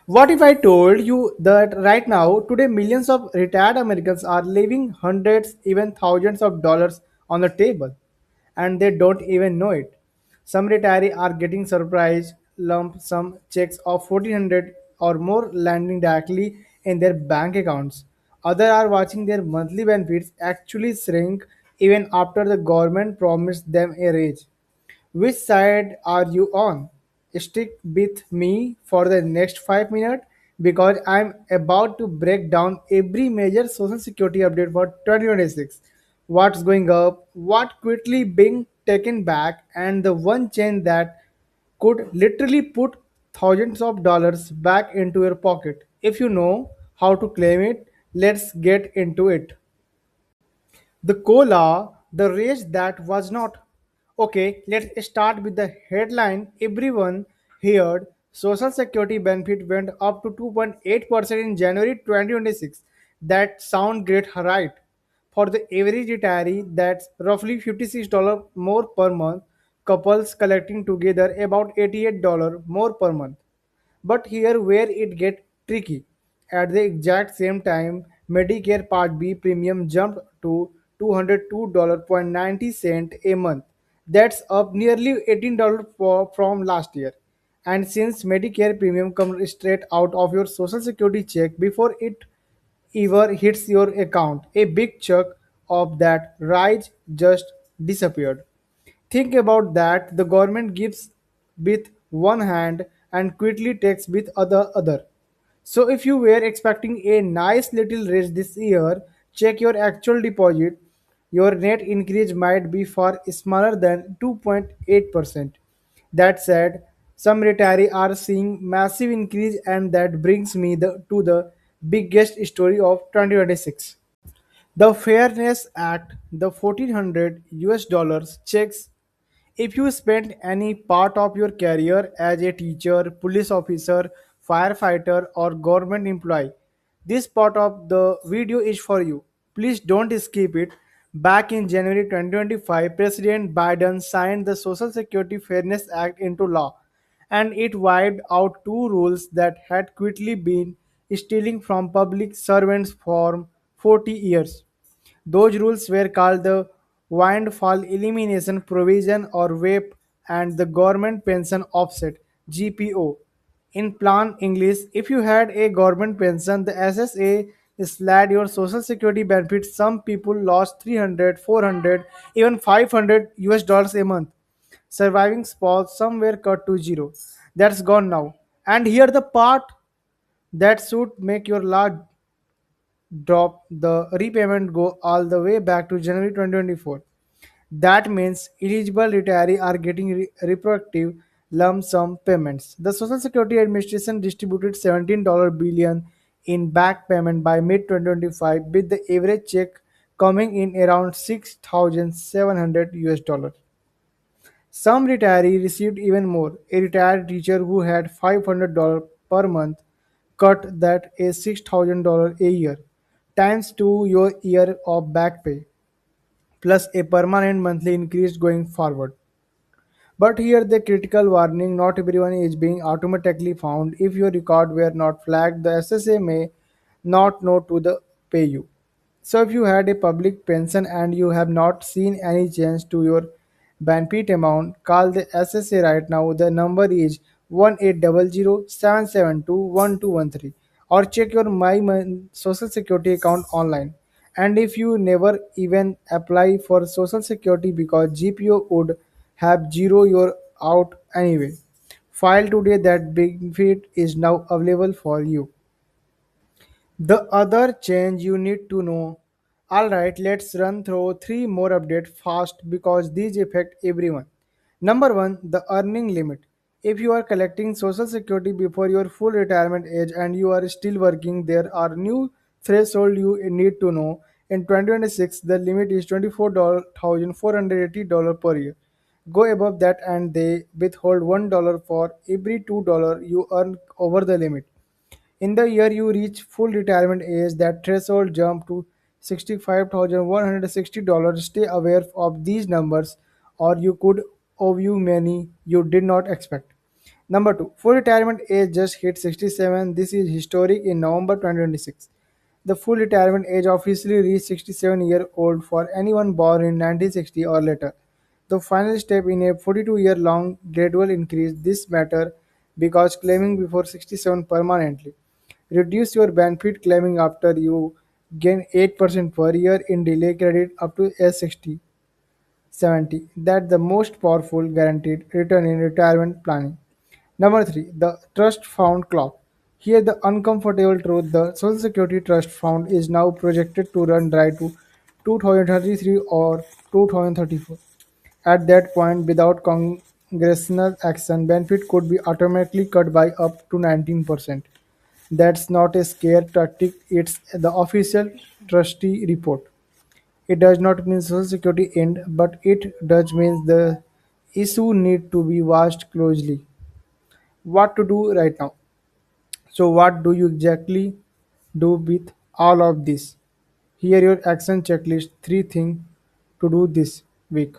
What if I told you that right now, today, millions of retired Americans are leaving hundreds, even thousands of dollars on the table, and they don't even know it? Some retirees are getting surprise lump sum checks of 1400 or more landing directly in their bank accounts. Others are watching their monthly benefits actually shrink even after the government promised them a raise. Which side are you on? Stick with me for the next 5 minutes because I'm about to break down every major social security update for 2026. What's going up, what quickly being taken back, and the one change that could literally put thousands of dollars back into your pocket. If you know how to claim it, let's get into it. The cola, the race that was not. Okay, let's start with the headline. Everyone heard Social Security benefit went up to 2.8% in January 2026. That sound great, right? For the average retiree, that's roughly $56 more per month. Couples collecting together about $88 more per month. But here where it gets tricky. At the exact same time, Medicare Part B premium jumped to $202.90 a month. That's up nearly $18 from last year. And since Medicare premium comes straight out of your social security check before it ever hits your account, a big chunk of that rise just disappeared. Think about that. The government gives with one hand and quickly takes with other. So if you were expecting a nice little raise this year, check your actual deposit. Your net increase might be far smaller than 2.8%. That said, some retirees are seeing massive increase, and that brings me to the biggest story of 2026. The Fairness Act, the 1400 US dollars checks if you spent any part of your career as a teacher, police officer, firefighter, or government employee. This part of the video is for you. Please don't skip it. Back in January 2025, President Biden signed the Social Security Fairness Act into law, and it wiped out two rules that had quickly been stealing from public servants for 40 years. Those rules were called the Windfall Elimination Provision or WAPE and the Government Pension Offset GPO. In plain English, if you had a government pension, the SSA slaid your social security benefits. Some people lost 300, 400, even 500 US dollars a month. Surviving spouse, some were cut to zero. That's gone now. And here the part that should make your large drop, the repayment go all the way back to January 2024. That means eligible retirees are getting retroactive lump sum payments. The Social Security Administration distributed $17 billion in back payment by mid 2025, with the average check coming in around 6,700 US dollars. Some retirees received even more. A retired teacher who had $500 per month cut that is $6,000 a year times 2 your year of back pay plus a permanent monthly increase going forward. But here the critical warning, not everyone is being automatically found. If your record were not flagged, the SSA may not know to the pay you. So if you had a public pension and you have not seen any change to your benefit amount, call the SSA right now. The number is 1800 772 1213, or check your social security account online. And if you never even apply for social security because GPO would have zero your out anyway, file today. That benefit is now available for you. The other change you need to know. Alright, let's run through three more updates fast because these affect everyone. Number one, the earning limit. If you are collecting social security before your full retirement age and you are still working, there are new threshold you need to know. In 2026, the limit is $24,480 per year. Go above that and they withhold $1 for every $2 you earn over the limit. In the year you reach full retirement age, that threshold jump to $65,160. Stay aware of these numbers or you could owe you money you did not expect. Number two, full retirement age just hit 67. This is historic in November 2026. The full retirement age officially reached 67-year-old for anyone born in 1960 or later. The final step in a 42-year-long gradual increase. This matter because claiming before 67 permanently reduce your benefit claiming after you gain 8% per year in delay credit up to age 60 70. That's the most powerful guaranteed return in retirement planning. Number three, the trust fund clock. Here, the uncomfortable truth: the Social Security Trust Fund is now projected to run dry to 2033 or 2034. At that point, without congressional action, benefit could be automatically cut by up to 19%. That's not a scare tactic, it's the official trustee report. It does not mean Social Security end, but it does mean the issue need to be watched closely. What to do right now? So, what do you exactly do with all of this? Here your action checklist: three things to do this week.